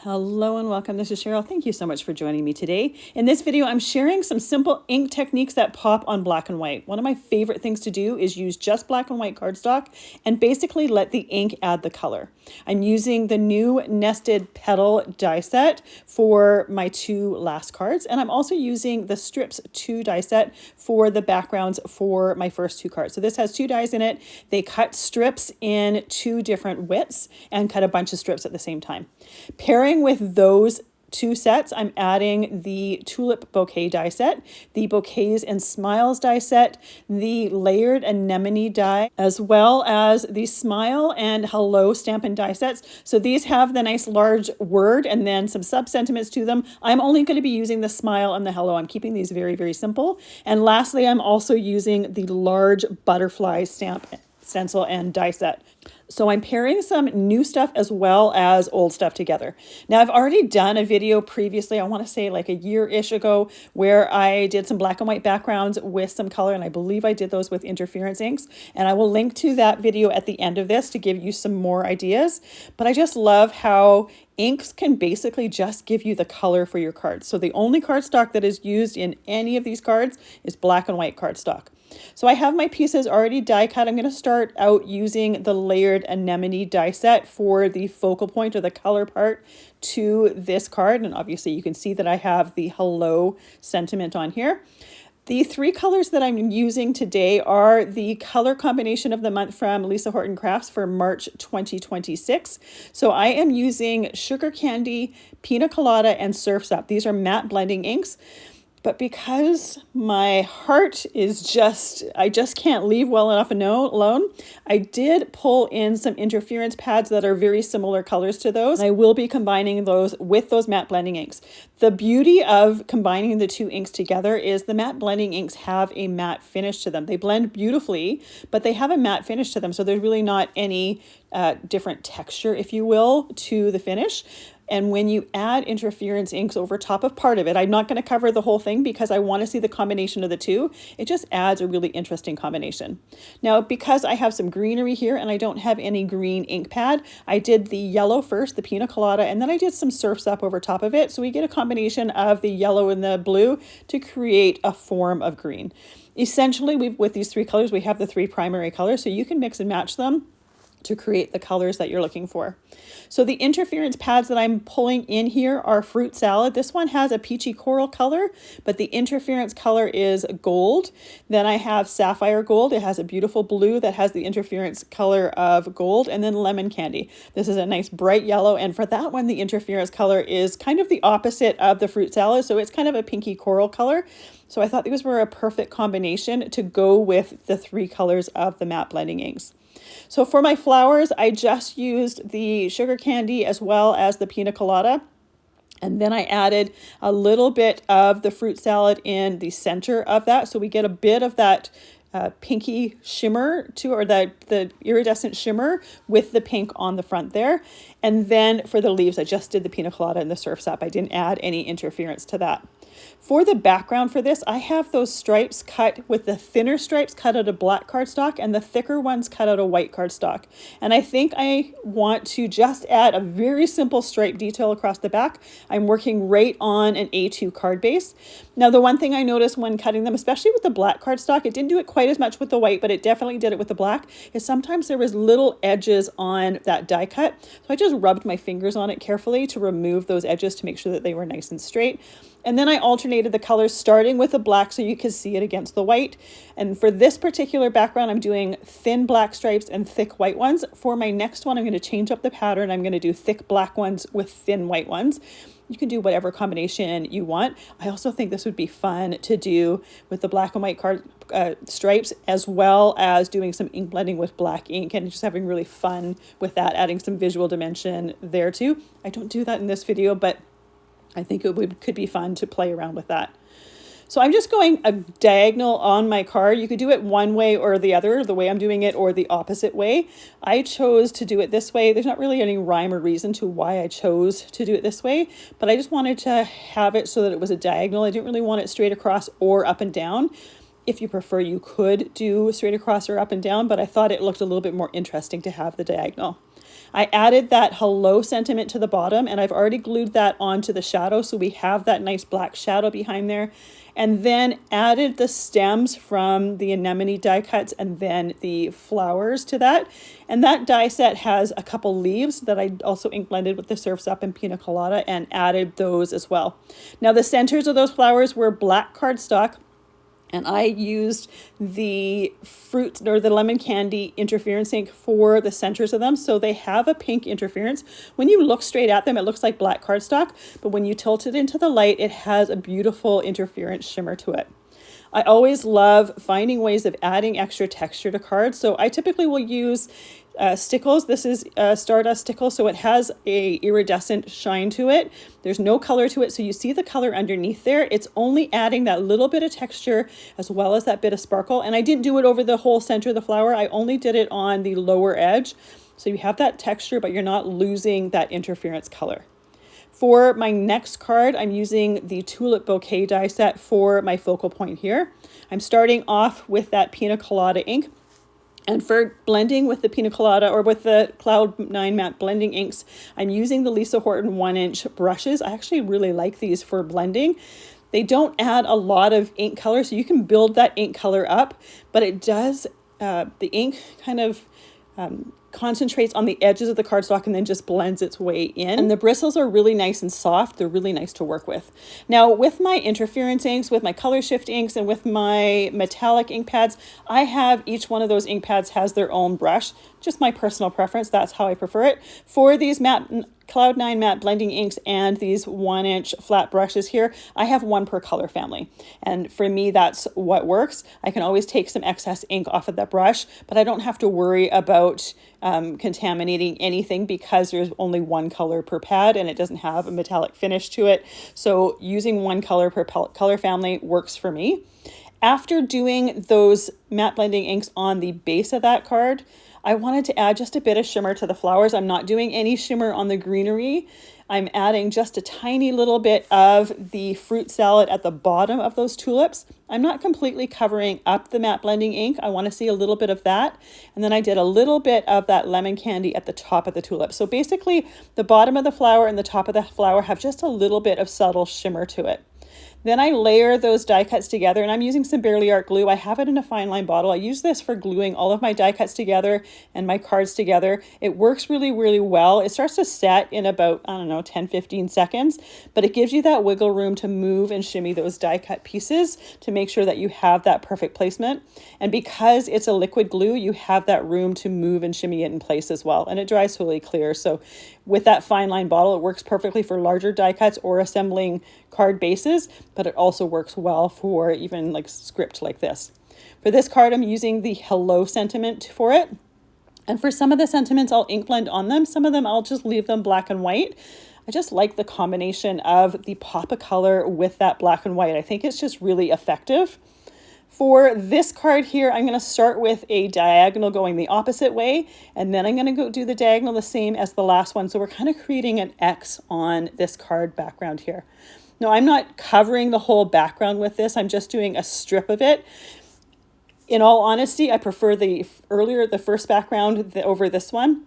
Hello and welcome. This is Cheryl. Thank you so much for joining me today. In this video, I'm sharing some simple ink techniques that pop on black and white. One of my favorite things to do is use just black and white cardstock and basically let the ink add the color. I'm using the new nested Petal die set for my two last cards, and I'm also using the Strips 2 die set for the backgrounds for my first two cards. So this has two dies in it. They cut strips in two different widths and cut a bunch of strips at the same time. Pairing with those two sets, I'm adding the Tulip Bouquet die set, the Bouquets and Smiles die set, the layered Anemone die, as well as the Smile and Hello Stampin' die sets. So these have the nice large word and then some sub-sentiments to them. I'm only going to be using the Smile and the Hello. I'm keeping these very, very simple. And lastly, I'm also using the large butterfly stamp stencil and die set. So I'm pairing some new stuff as well as old stuff together. Now I've already done a video previously, I want to say like a year-ish ago, where I did some black and white backgrounds with some color, and I believe I did those with interference inks. And I will link to that video at the end of this to give you some more ideas. But I just love how inks can basically just give you the color for your cards. So the only cardstock that is used in any of these cards is black and white cardstock. So I have my pieces already die cut. I'm going to start out using the layered Anemone die set for the focal point or the color part to this card. And obviously you can see that I have the hello sentiment on here. The three colors that I'm using today are the color combination of the month from Lisa Horton Crafts for March 2026. So I am using Sugar Candy, Pina Colada, and Surf's Up. These are matte blending inks. But because my heart is I just can't leave well enough alone, I did pull in some interference pads that are very similar colors to those. I will be combining those with those matte blending inks. The beauty of combining the two inks together is the matte blending inks have a matte finish to them. They blend beautifully, but they have a matte finish to them. So there's really not any different texture, if you will, to the finish. And when you add interference inks over top of part of it, I'm not going to cover the whole thing because I want to see the combination of the two. It just adds a really interesting combination. Now, because I have some greenery here and I don't have any green ink pad, I did the yellow first, the Pina Colada, and then I did some Surf's Up over top of it. So we get a combination of the yellow and the blue to create a form of green. Essentially, with these three colors, we have the three primary colors, so you can mix and match them to create the colors that you're looking for. So the interference pads that I'm pulling in here are Fruit Salad. This one has a peachy coral color, but the interference color is gold. Then I have Sapphire Gold. It has a beautiful blue that has the interference color of gold, and then Lemon Candy. This is a nice bright yellow, and for that one, the interference color is kind of the opposite of the Fruit Salad, so it's kind of a pinky coral color. So I thought these were a perfect combination to go with the three colors of the matte blending inks. So for my flowers, I just used the Sugar Candy as well as the Pina Colada. And then I added a little bit of the Fruit Salad in the center of that. So we get a bit of that pinky shimmer or the iridescent shimmer with the pink on the front there. And then for the leaves, I just did the Pina Colada and the Surf's Up. I didn't add any interference to that. For the background for this, I have those stripes cut with the thinner stripes cut out of black cardstock and the thicker ones cut out of white cardstock. And I think I want to just add a very simple stripe detail across the back. I'm working right on an A2 card base. Now, the one thing I noticed when cutting them, especially with the black cardstock, it didn't do it quite as much with the white, but it definitely did it with the black, is sometimes there was little edges on that die cut. So I just rubbed my fingers on it carefully to remove those edges to make sure that they were nice and straight. And then I alternated the colors starting with the black so you could see it against the white. And for this particular background, I'm doing thin black stripes and thick white ones. For my next one, I'm going to change up the pattern. I'm going to do thick black ones with thin white ones. You can do whatever combination you want. I also think this would be fun to do with the black and white stripes, as well as doing some ink blending with black ink and just having really fun with that, adding some visual dimension there too. I don't do that in this video, but I think it could be fun to play around with that. So I'm just going a diagonal on my card. You could do it one way or the other, the way I'm doing it, or the opposite way. I chose to do it this way. There's not really any rhyme or reason to why I chose to do it this way, but I just wanted to have it so that it was a diagonal. I didn't really want it straight across or up and down. If you prefer, you could do straight across or up and down, but I thought it looked a little bit more interesting to have the diagonal. I added that hello sentiment to the bottom, and I've already glued that onto the shadow, so we have that nice black shadow behind there. And then added the stems from the Anemone die cuts and then the flowers to that. And that die set has a couple leaves that I also ink blended with the Surf's Up and Pina Colada and added those as well. Now the centers of those flowers were black cardstock, and I used the fruit or the lemon candy interference ink for the centers of them. So they have a pink interference. When you look straight at them, it looks like black cardstock, but when you tilt it into the light, it has a beautiful interference shimmer to it. I always love finding ways of adding extra texture to cards. So I typically will use stickles. This is Stardust stickle, so it has a iridescent shine to it. There's no color to it, so you see the color underneath there. It's only adding that little bit of texture as well as that bit of sparkle. And I didn't do it over the whole center of the flower. I only did it on the lower edge. So you have that texture, but you're not losing that interference color. For my next card, I'm using the Tulip Bouquet die set for my focal point here. I'm starting off with that Pina Colada ink. And for blending with the Pina Colada or with the Cloud 9 matte blending inks, I'm using the Lisa Horton 1-inch brushes. I actually really like these for blending. They don't add a lot of ink color, so you can build that ink color up, but it does, the ink kind of concentrates on the edges of the cardstock and then just blends its way in. And the bristles are really nice and soft. They're really nice to work with. Now with my interference inks, with my color shift inks, and with my metallic ink pads, I have each one of those ink pads has their own brush. Just my personal preference. That's how I prefer it. For these matte Cloud 9 matte blending inks and these 1-inch flat brushes here, I have one per color family. And for me, that's what works. I can always take some excess ink off of that brush, but I don't have to worry about contaminating anything because there's only one color per pad and it doesn't have a metallic finish to it. So using one color per color family works for me. After doing those matte blending inks on the base of that card, I wanted to add just a bit of shimmer to the flowers. I'm not doing any shimmer on the greenery. I'm adding just a tiny little bit of the fruit salad at the bottom of those tulips. I'm not completely covering up the matte blending ink. I want to see a little bit of that. And then I did a little bit of that lemon candy at the top of the tulip. So basically the bottom of the flower and the top of the flower have just a little bit of subtle shimmer to it. Then I layer those die cuts together, and I'm using some Barely Art glue. I have it in a fine line bottle. I use this for gluing all of my die cuts together and my cards together. It works really, really well. It starts to set in about, I don't know, 10, 15 seconds, but it gives you that wiggle room to move and shimmy those die cut pieces to make sure that you have that perfect placement. And because it's a liquid glue, you have that room to move and shimmy it in place as well. And it dries totally clear. So with that fine line bottle, it works perfectly for larger die cuts or assembling card bases, but it also works well for even like script like this. For this card, I'm using the hello sentiment for it. And for some of the sentiments, I'll ink blend on them. Some of them, I'll just leave them black and white. I just like the combination of the pop of color with that black and white. I think it's just really effective. For this card here, I'm going to start with a diagonal going the opposite way, and then I'm going to go do the diagonal the same as the last one. So we're kind of creating an X on this card background here. Now, I'm not covering the whole background with this. I'm just doing a strip of it. In all honesty, I prefer the first background over this one,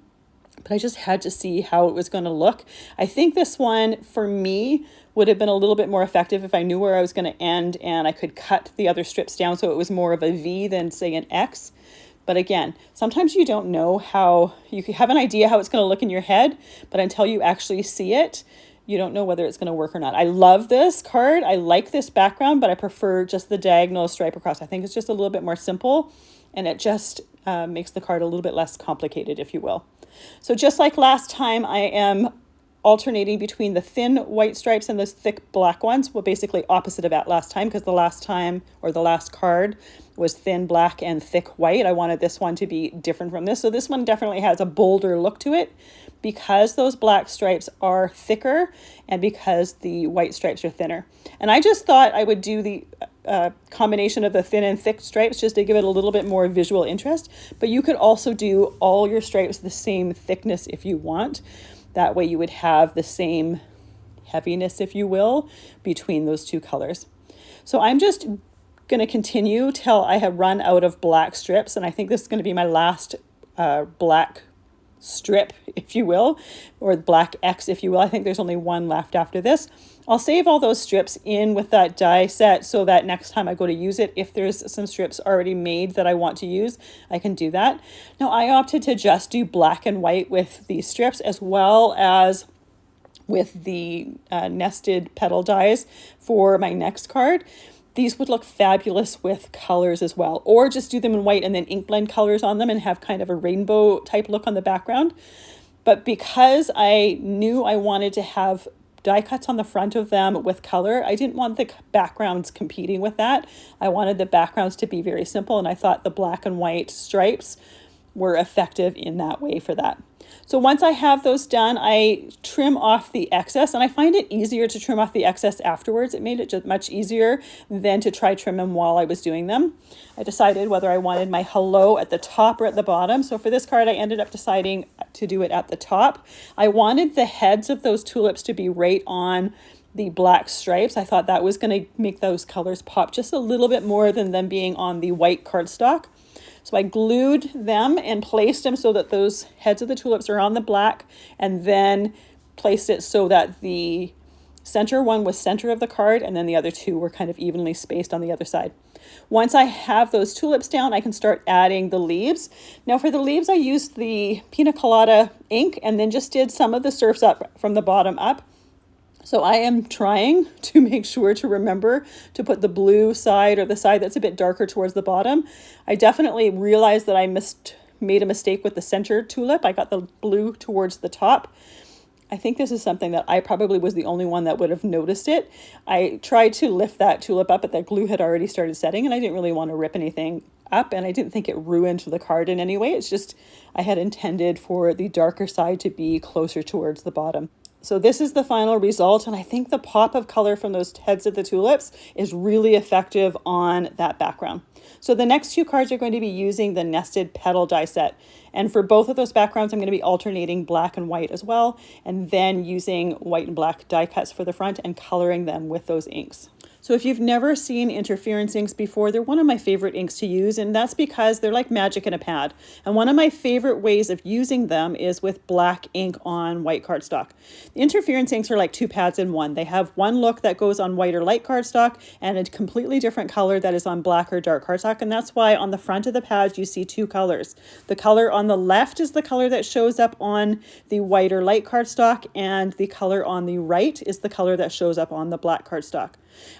but I just had to see how it was going to look. I think this one, for me, would have been a little bit more effective if I knew where I was going to end and I could cut the other strips down so it was more of a V than, say, an X. But again, sometimes you don't know how, you have an idea how it's going to look in your head, but until you actually see it, you don't know whether it's going to work or not. I love this card. I like this background, but I prefer just the diagonal stripe across. I think it's just a little bit more simple, and it just makes the card a little bit less complicated, if you will. So just like last time, I am alternating between the thin white stripes and the thick black ones. Well, basically opposite of that last time, because the last time, or the last card, was thin black and thick white. I wanted this one to be different from this. So this one definitely has a bolder look to it because those black stripes are thicker and because the white stripes are thinner. And I just thought I would do the combination of the thin and thick stripes just to give it a little bit more visual interest. But you could also do all your stripes the same thickness if you want. That way you would have the same heaviness, if you will, between those two colors. So I'm just going to continue till I have run out of black strips. And I think this is going to be my last black strip, if you will, or black X, if you will. I think there's only one left after this. I'll save all those strips in with that die set so that next time I go to use it, if there's some strips already made that I want to use, I can do that. Now, I opted to just do black and white with these strips, as well as with the nested petal dies for my next card. These would look fabulous with colors as well, or just do them in white and then ink blend colors on them and have kind of a rainbow type look on the background. But because I knew I wanted to have die cuts on the front of them with color, I didn't want the backgrounds competing with that. I wanted the backgrounds to be very simple, and I thought the black and white stripes were effective in that way for that. So once I have those done, I trim off the excess, and I find it easier to trim off the excess afterwards. It made it just much easier than to try trim them while I was doing them. I decided whether I wanted my hello at the top or at the bottom. So for this card, I ended up deciding to do it at the top. I wanted the heads of those tulips to be right on the black stripes. I thought that was going to make those colors pop just a little bit more than them being on the white cardstock. So I glued them and placed them so that those heads of the tulips are on the black, and then placed it so that the center one was center of the card, and then the other two were kind of evenly spaced on the other side. Once I have those tulips down, I can start adding the leaves. Now for the leaves, I used the Pina Colada ink and then just did some of the Surf's Up from the bottom up. So I am trying to make sure to remember to put the blue side, or the side that's a bit darker, towards the bottom. I definitely realized that I made a mistake with the center tulip. I got the blue towards the top. I think this is something that I probably was the only one that would have noticed it. I tried to lift that tulip up, but that glue had already started setting, and I didn't really want to rip anything up, and I didn't think it ruined the card in any way. It's just I had intended for the darker side to be closer towards the bottom. So this is the final result, and I think the pop of color from those heads of the tulips is really effective on that background. So the next two cards are going to be using the nested petal die set. And for both of those backgrounds, I'm going to be alternating black and white as well, and then using white and black die cuts for the front and coloring them with those inks. So if you've never seen interference inks before, they're one of my favorite inks to use, and that's because they're like magic in a pad. And one of my favorite ways of using them is with black ink on white cardstock. The interference inks are like two pads in one. They have one look that goes on white or light cardstock and a completely different color that is on black or dark cardstock, and that's why on the front of the pads you see two colors. The color on the left is the color that shows up on the white or light cardstock, and the color on the right is the color that shows up on the black cardstock.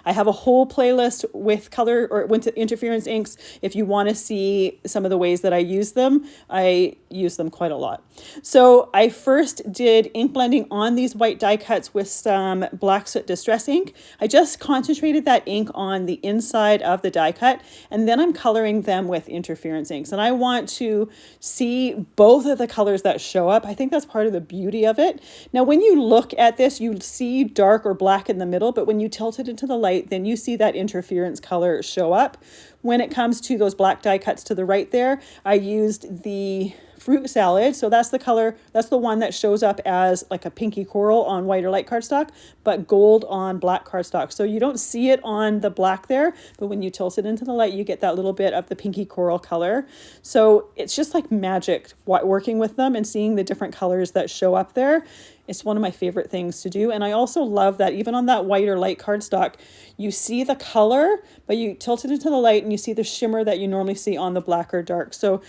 I have a whole playlist with color or with interference inks. If you want to see some of the ways that I use them, I use them quite a lot. So I first did ink blending on these white die cuts with some Black Soot Distress ink. I just concentrated that ink on the inside of the die cut, and then I'm coloring them with interference inks. And I want to see both of the colors that show up. I think that's part of the beauty of it. Now, when you look at this, you see dark or black in the middle, but when you tilt it into the light, then you see that interference color show up. When it comes to those black die cuts to the right there, I used the fruit salad. So that's the color, that's the one that shows up as like a pinky coral on white or light cardstock, but gold on black cardstock. So you don't see it on the black there, but when you tilt it into the light, you get that little bit of the pinky coral color. So it's just like magic working with them and seeing the different colors that show up there. It's one of my favorite things to do. And I also love that even on that white or light cardstock, you see the color, but you tilt it into the light and you see the shimmer that you normally see on the black or dark. So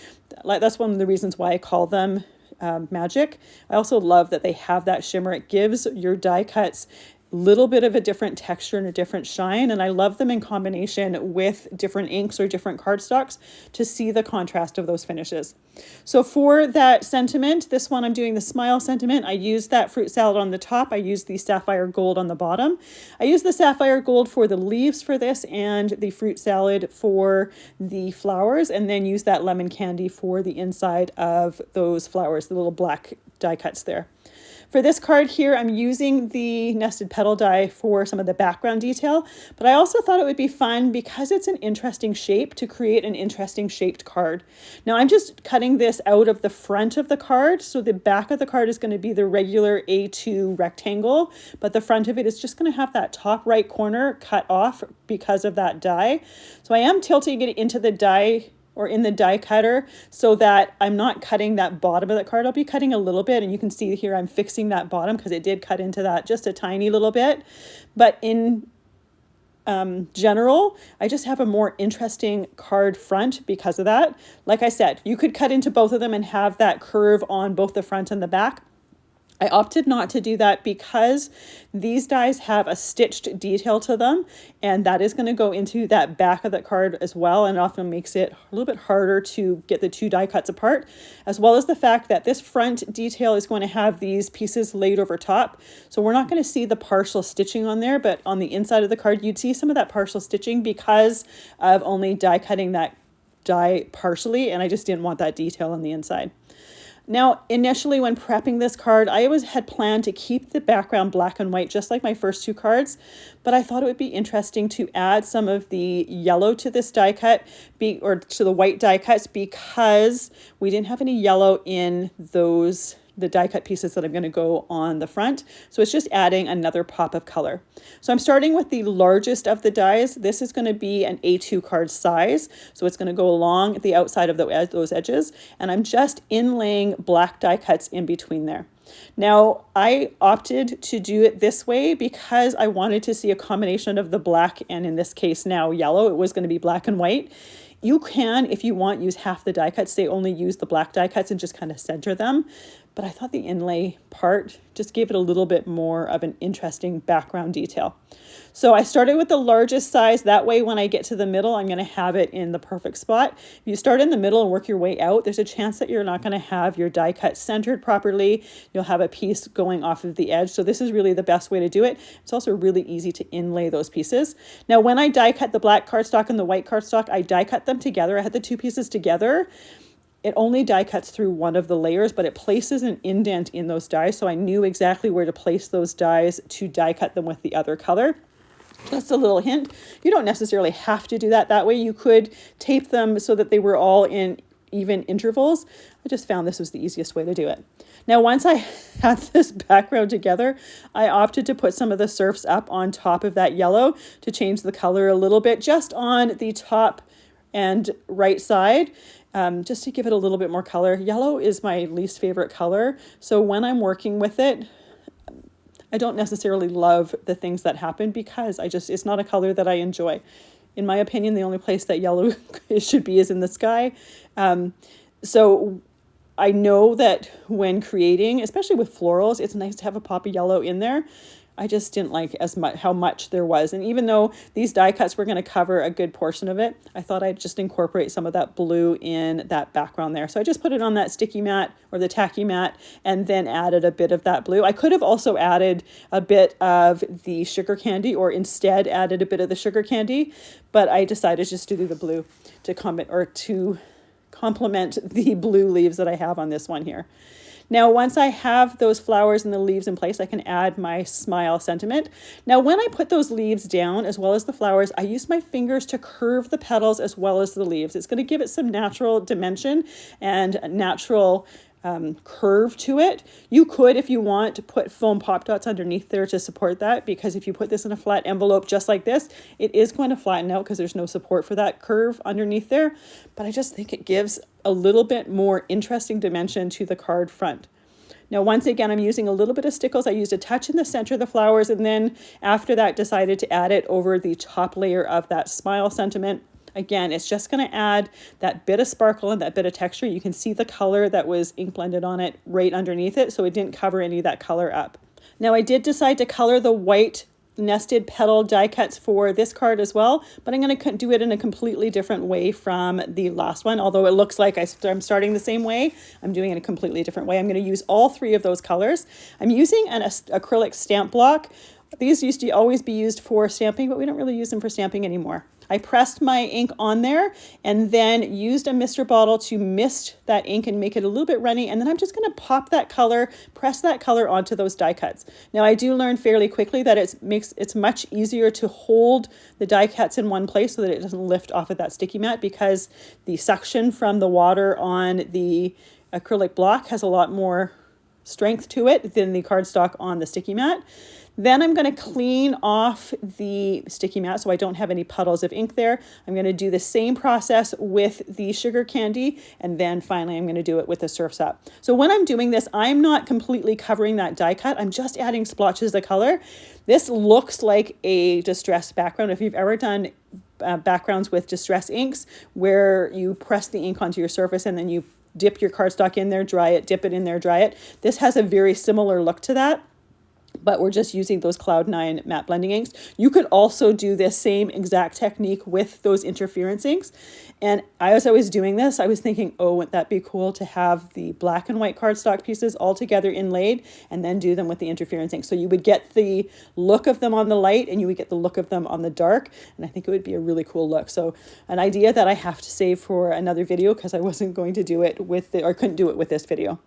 that's one of the reasons why I call them magic. I also love that they have that shimmer. It gives your die cuts little bit of a different texture and a different shine, and I love them in combination with different inks or different cardstocks to see the contrast of those finishes. So for that sentiment, this one I'm doing the smile sentiment. I used that fruit salad on the top. I used the sapphire gold on the bottom. I used the sapphire gold for the leaves for this and the fruit salad for the flowers, and then use that lemon candy for the inside of those flowers, the little black die cuts there. For this card here, I'm using the nested petal die for some of the background detail, but I also thought it would be fun because it's an interesting shape to create an interesting shaped card. Now I'm just cutting this out of the front of the card, so the back of the card is going to be the regular A2 rectangle, but the front of it is just going to have that top right corner cut off because of that die. So I am tilting it into the die or in the die cutter so that I'm not cutting that bottom of the card. I'll be cutting a little bit, and you can see here I'm fixing that bottom because it did cut into that just a tiny little bit. But in general, I just have a more interesting card front because of that. Like I said, you could cut into both of them and have that curve on both the front and the back. I opted not to do that because these dies have a stitched detail to them, and that is going to go into that back of the card as well, and often makes it a little bit harder to get the two die cuts apart, as well as the fact that this front detail is going to have these pieces laid over top. So we're not going to see the partial stitching on there, but on the inside of the card, you'd see some of that partial stitching because of only die cutting that die partially, and I just didn't want that detail on the inside. Now, initially when prepping this card, I always had planned to keep the background black and white, just like my first two cards, but I thought it would be interesting to add some of the yellow to this die cut, or to the white die cuts, because we didn't have any yellow in the die cut pieces that I'm going to go on the front. So it's just adding another pop of color. So I'm starting with the largest of the dies. This is going to be an A2 card size. So it's going to go along the outside of those edges. And I'm just inlaying black die cuts in between there. Now, I opted to do it this way because I wanted to see a combination of the black and, in this case now, yellow. It was going to be black and white. You can, if you want, use half the die cuts. They only use the black die cuts and just kind of center them. But I thought the inlay part just gave it a little bit more of an interesting background detail. So I started with the largest size. That way, when I get to the middle, I'm going to have it in the perfect spot. If you start in the middle and work your way out, there's a chance that you're not going to have your die cut centered properly. You'll have a piece going off of the edge. So this is really the best way to do it. It's also really easy to inlay those pieces. Now, when I die cut the black cardstock and the white cardstock, I die cut them together. I had the two pieces together. It only die cuts through one of the layers, but it places an indent in those dies. So I knew exactly where to place those dies to die cut them with the other color. Just a little hint. You don't necessarily have to do that way. You could tape them so that they were all in even intervals. I just found this was the easiest way to do it. Now, once I had this background together, I opted to put some of the surfs up on top of that yellow to change the color a little bit, just on the top and right side. Just to give it a little bit more color. Yellow is my least favorite color. So when I'm working with it, I don't necessarily love the things that happen because it's not a color that I enjoy. In my opinion, the only place that yellow should be is in the sky. So I know that when creating, especially with florals, it's nice to have a pop of yellow in there. I just didn't like as much how much there was. And even though these die cuts were going to cover a good portion of it, I thought I'd just incorporate some of that blue in that background there. So I just put it on that sticky mat or the tacky mat and then added a bit of that blue. I could have also added a bit of the sugar candy, or instead added a bit of the sugar candy, but I decided just to do the blue to complement the blue leaves that I have on this one here. Now, once I have those flowers and the leaves in place, I can add my smile sentiment. Now, when I put those leaves down, as well as the flowers, I use my fingers to curve the petals as well as the leaves. It's going to give it some natural dimension and natural curve to it. You could, if you want, to put foam pop dots underneath there to support that, because if you put this in a flat envelope just like this, it is going to flatten out because there's no support for that curve underneath there. But I just think it gives a little bit more interesting dimension to the card front. Now, once again, I'm using a little bit of stickles. I used a touch in the center of the flowers, and then after that decided to add it over the top layer of that smile sentiment. Again, it's just going to add that bit of sparkle and that bit of texture. You can see the color that was ink blended on it right underneath it, so it didn't cover any of that color up. Now, I did decide to color the white nested petal die cuts for this card as well, but I'm going to do it in a completely different way from the last one. Although it looks like I'm starting the same way, I'm doing it a completely different way. I'm going to use all three of those colors. I'm using an acrylic stamp block. These used to always be used for stamping, but we don't really use them for stamping anymore. I pressed my ink on there and then used a mister bottle to mist that ink and make it a little bit runny. And then I'm just going to pop that color, press that color onto those die cuts. Now, I do learn fairly quickly that it's much easier to hold the die cuts in one place so that it doesn't lift off of that sticky mat, because the suction from the water on the acrylic block has a lot more strength to it than the cardstock on the sticky mat. Then I'm going to clean off the sticky mat so I don't have any puddles of ink there. I'm going to do the same process with the sugar candy, and then finally I'm going to do it with the Surf's Up. So when I'm doing this, I'm not completely covering that die cut. I'm just adding splotches of color. This looks like a distressed background. If you've ever done backgrounds with distress inks where you press the ink onto your surface and then you dip your cardstock in there, dry it, dip it in there, dry it. This has a very similar look to that, but we're just using those Cloud9 matte blending inks. You could also do this same exact technique with those interference inks. And as I was doing this, I was thinking, oh, wouldn't that be cool to have the black and white cardstock pieces all together inlaid and then do them with the interference ink. So you would get the look of them on the light and you would get the look of them on the dark. And I think it would be a really cool look. So an idea that I have to save for another video because I wasn't going to do it with or couldn't do it with this video.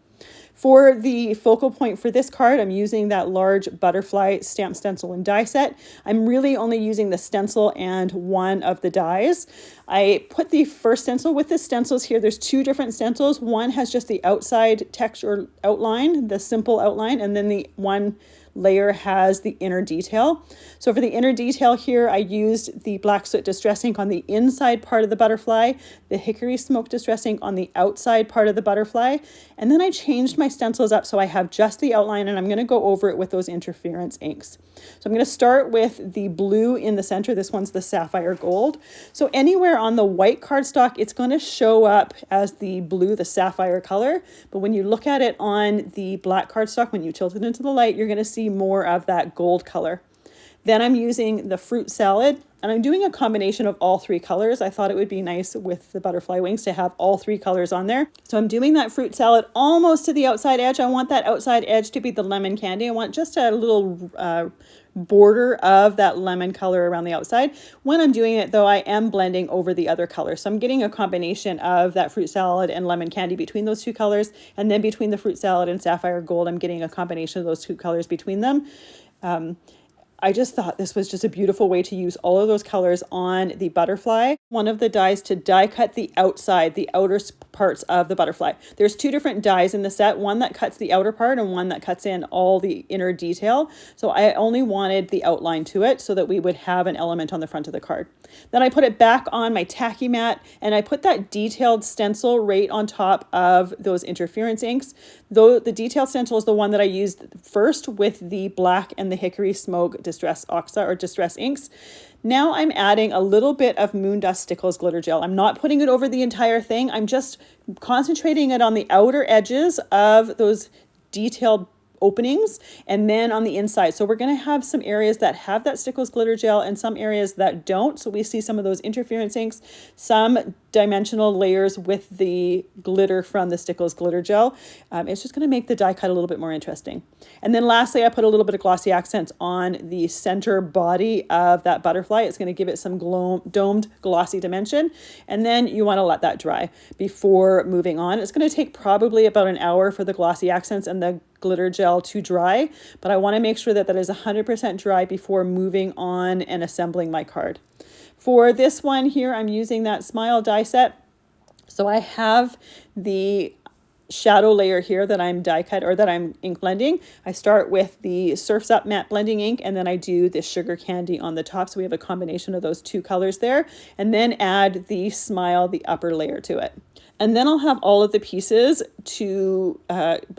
For the focal point for this card, I'm using that large butterfly stamp, stencil, and die set. I'm really only using the stencil and one of the dies. I put the first stencil with the stencils here. There's two different stencils. One has just the outside text or outline, the simple outline, and then the one layer has the inner detail. So for the inner detail here, I used the black soot distress ink on the inside part of the butterfly, the hickory smoke distress ink on the outside part of the butterfly, and then I changed my stencils up so I have just the outline, and I'm going to go over it with those interference inks. So I'm going to start with the blue in the center. This one's the sapphire gold. So anywhere on the white cardstock, it's going to show up as the blue, the sapphire color, but when you look at it on the black cardstock, when you tilt it into the light, you're going to see more of that gold color. Then I'm using the fruit salad, and I'm doing a combination of all three colors. I thought it would be nice with the butterfly wings to have all three colors on there. So I'm doing that fruit salad almost to the outside edge. I want that outside edge to be the lemon candy. I want just a little border of that lemon color around the outside. When I'm doing it though, I am blending over the other color. So I'm getting a combination of that fruit salad and lemon candy between those two colors. And then between the fruit salad and sapphire gold, I'm getting a combination of those two colors between them. I just thought this was just a beautiful way to use all of those colors on the butterfly. One of the dies to die cut the outside, the outer parts of the butterfly. There's two different dies in the set, one that cuts the outer part and one that cuts in all the inner detail. So I only wanted the outline to it so that we would have an element on the front of the card. Then I put it back on my tacky mat and I put that detailed stencil right on top of those interference inks. Though the detailed stencil is the one that I used first with the black and the hickory smoke distress oxa or distress inks. Now I'm adding a little bit of Moon Dust Stickles glitter gel. I'm not putting it over the entire thing. I'm just concentrating it on the outer edges of those detailed openings and then on the inside. So we're going to have some areas that have that Stickles glitter gel and some areas that don't. So we see some of those interference inks, some dimensional layers with the glitter from the Stickles glitter gel. It's just going to make the die cut a little bit more interesting. And then lastly, I put a little bit of glossy accents on the center body of that butterfly. It's going to give it some domed glossy dimension. And then you want to let that dry before moving on. It's going to take probably about an hour for the glossy accents and the glitter gel to dry, but I want to make sure that that is 100% dry before moving on and assembling my card. For this one here, I'm using that Smile die set. So I have the shadow layer here that I'm die cut or that I'm ink blending. I start with the Surf's Up matte blending ink and then I do this sugar candy on the top. So we have a combination of those two colors there, and then add the Smile, the upper layer to it. And then I'll have all of the pieces to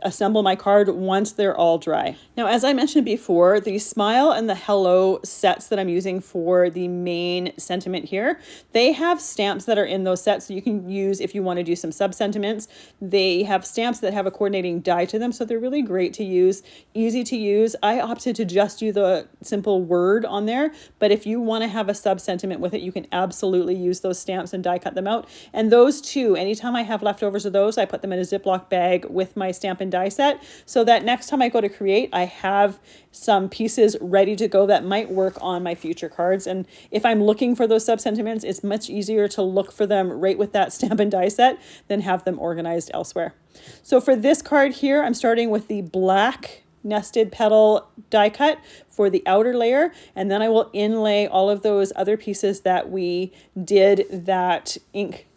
assemble my card once they're all dry. Now, as I mentioned before, the Smile and the Hello sets that I'm using for the main sentiment here, they have stamps that are in those sets. So you can use, if you want to do some sub-sentiments, they have stamps that have a coordinating die to them. So they're really great to use, easy to use. I opted to just do the simple word on there, but if you want to have a sub-sentiment with it, you can absolutely use those stamps and die cut them out. And those too, anytime I have leftovers of those, I put them in a Ziploc bag with my stamp and die set so that next time I go to create, I have some pieces ready to go that might work on my future cards. And if I'm looking for those sub-sentiments, it's much easier to look for them right with that stamp and die set than have them organized elsewhere. So for this card here, I'm starting with the black nested petal die cut for the outer layer, and then I will inlay all of those other pieces that we did that ink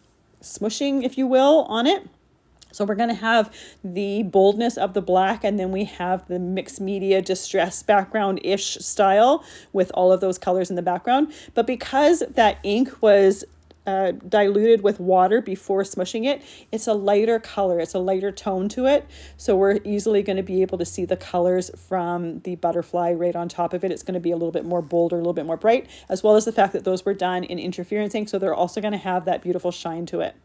smooshing, if you will, on it. So we're going to have the boldness of the black, and then we have the mixed media distress background-ish style with all of those colors in the background. But because that ink was diluted with water before smushing it, it's a lighter color, it's a lighter tone to it. So we're easily going to be able to see the colors from the butterfly right on top of it. It's going to be a little bit more bolder, a little bit more bright, as well as the fact that those were done in interference ink. So they're also going to have that beautiful shine to it.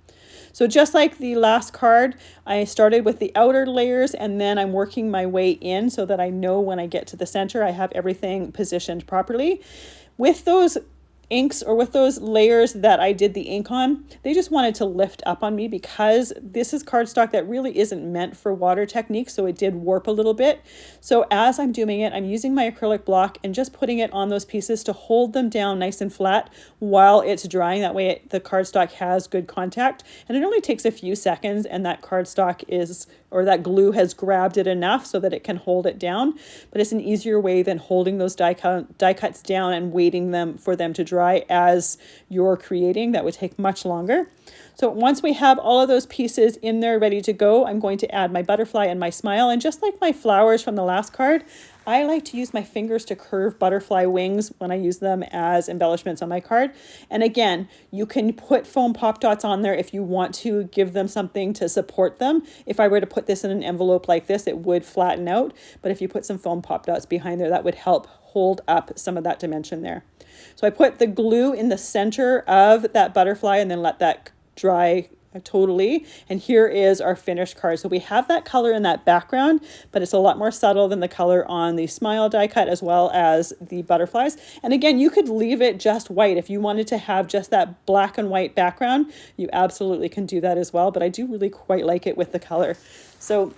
So just like the last card, I started with the outer layers and then I'm working my way in so that I know when I get to the center, I have everything positioned properly. With those inks, or with those layers that I did the ink on, they just wanted to lift up on me because this is cardstock that really isn't meant for water technique, so it did warp a little bit. So as I'm doing it, I'm using my acrylic block and just putting it on those pieces to hold them down nice and flat while it's drying. That way the cardstock has good contact, and it only takes a few seconds, and that cardstock is, or that glue has grabbed it enough so that it can hold it down. But it's an easier way than holding those die cuts down and waiting for them to dry as you're creating. That would take much longer. So once we have all of those pieces in there ready to go, I'm going to add my butterfly and my smile. And just like my flowers from the last card, I like to use my fingers to curve butterfly wings when I use them as embellishments on my card. And again, you can put foam pop dots on there if you want to give them something to support them. If I were to put this in an envelope like this, it would flatten out. But if you put some foam pop dots behind there, that would help hold up some of that dimension there. So I put the glue in the center of that butterfly and then let that dry totally. And here is our finished card. So we have that color in that background, but it's a lot more subtle than the color on the smile die cut as well as the butterflies. And again, you could leave it just white. If you wanted to have just that black and white background, you absolutely can do that as well. But I do really quite like it with the color. So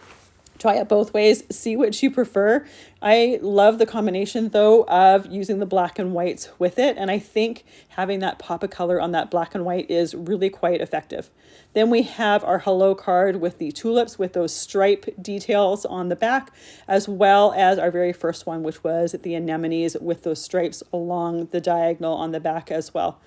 try it both ways, see which you prefer. I love the combination though of using the black and whites with it, and I think having that pop of color on that black and white is really quite effective. Then we have our hello card with the tulips with those stripe details on the back, as well as our very first one, which was the anemones with those stripes along the diagonal on the back as well.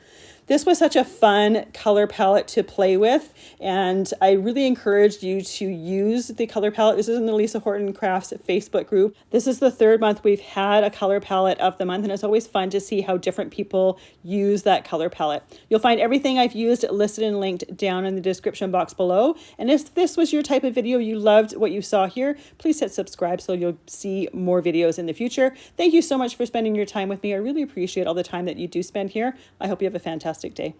This was such a fun color palette to play with, and I really encouraged you to use the color palette. This is in the Lisa Horton Crafts Facebook group. This is the third month we've had a color palette of the month, and it's always fun to see how different people use that color palette. You'll find everything I've used listed and linked down in the description box below. And if this was your type of video, you loved what you saw here, please hit subscribe so you'll see more videos in the future. Thank you so much for spending your time with me. I really appreciate all the time that you do spend here. I hope you have a fantastic day.